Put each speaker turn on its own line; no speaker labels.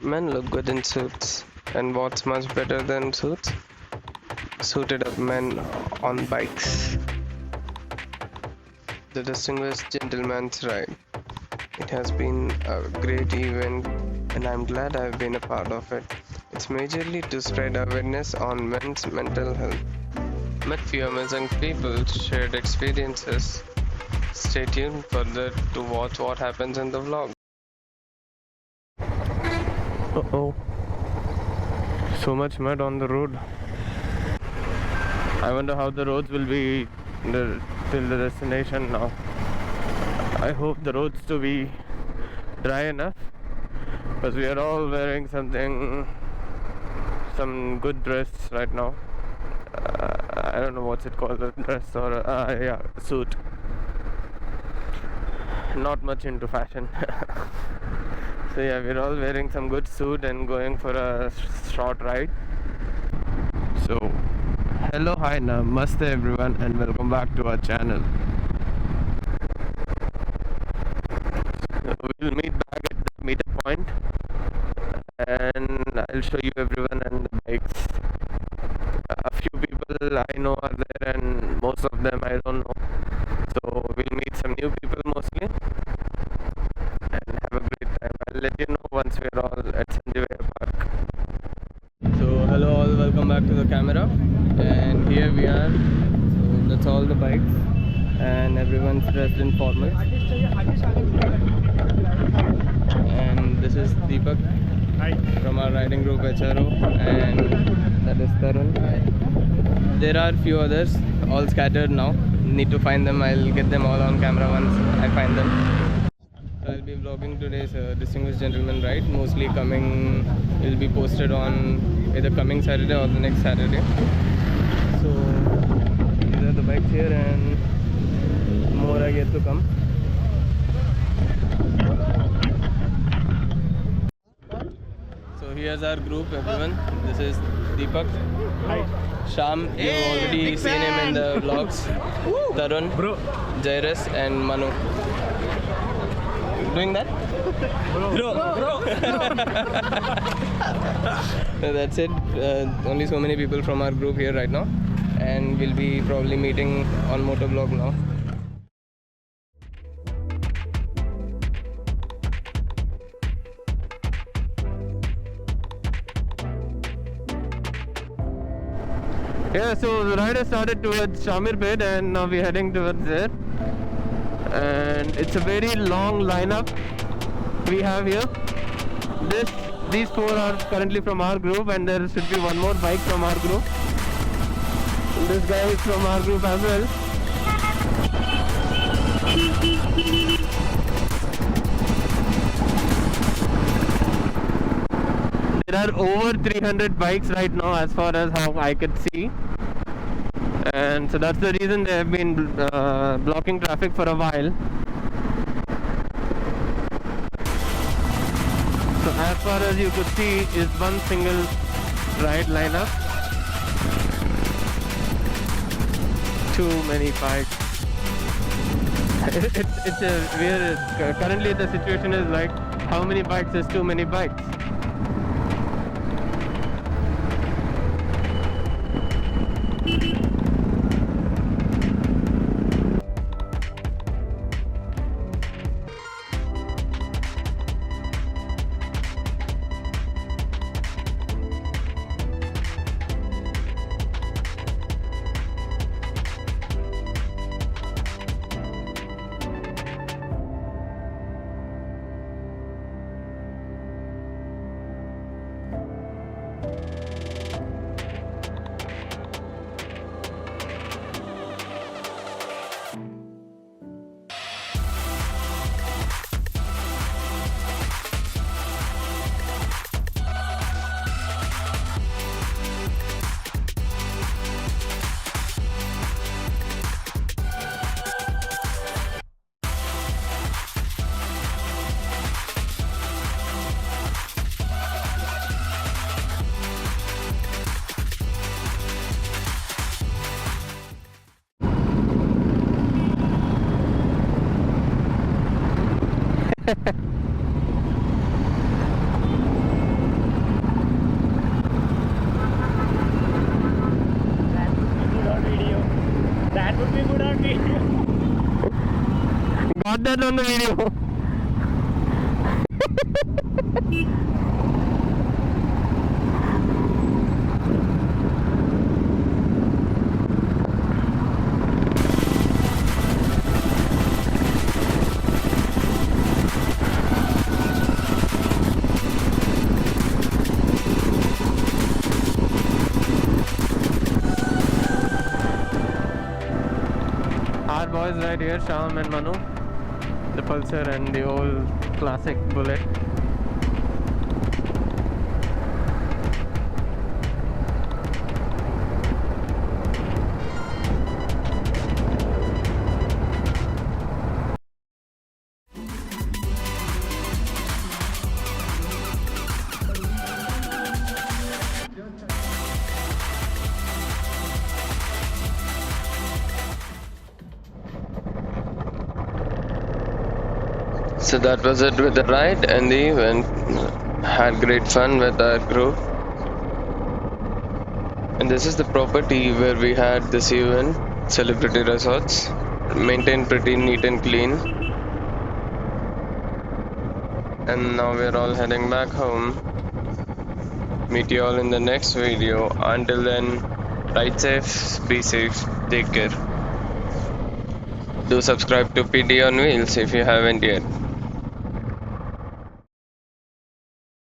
Men look good in suits, and what's much better than suits? Suited up men on bikes. The Distinguished Gentleman's Ride. It has been a great event, and I'm glad I've been a part of it. It's majorly to spread awareness on men's mental health. Met few amazing people, shared experiences. Stay tuned further to watch what happens in the vlog. Uh-oh. So much mud on the road. I wonder how the roads will be till the destination now. I hope the roads to be dry enough, because we are all wearing some good dress right now. I don't know what's it called, a dress or suit. Not much into fashion. So yeah, we're all wearing some good suit and going for a short ride. So hello, hi, namaste everyone, and welcome back to our channel. So we'll meet back at the meetup point, and I'll show you everyone and the bikes. A few people I know are there, and most of them I don't know. So we'll meet some new people mostly and have a great time. I'll let you know once we're all at Sanjay Park. So hello all, welcome back to the camera, and here we are. So that's all the bikes, and everyone's dressed in formal. And this is Deepak from our riding group HRO, and that is Tarun. There are few others, all scattered now. Need to find them. I'll get them all on camera once I find them. So I'll be vlogging today's Distinguished Gentleman Ride. Mostly will be posted on either coming Saturday or the next Saturday. So these are the bikes here, and more are yet to come. So here's our group, everyone. This is Deepak. Hi. Sham, you've already seen him in the vlogs. Tarun, Jairus, and Manu. Doing that? Bro. So that's it. Only so many people from our group here right now, and we'll be probably meeting on motovlog now. Yeah, so the ride has started towards Shamirpet, and now we're heading towards there. And it's a very long lineup we have here. These four are currently from our group, and there should be one more bike from our group. This guy is from our group as well. There are over 300 bikes right now, as far as how I could see. And so that's the reason they have been blocking traffic for a while. So as far as you could see is one single ride lineup. Too many bikes. Currently the situation is like, how many bikes is too many bikes? that on the video. Our boys right here, Sham and Manu, the Pulsar and the old classic Bullet. So that was it with the ride and the event. Had great fun with our group. And this is the property where we had this event, Celebrity Resorts. Maintained pretty neat and clean. And now we're all heading back home. Meet you all in the next video. Until then, ride safe, be safe, take care. Do subscribe to PD on Wheels if you haven't yet.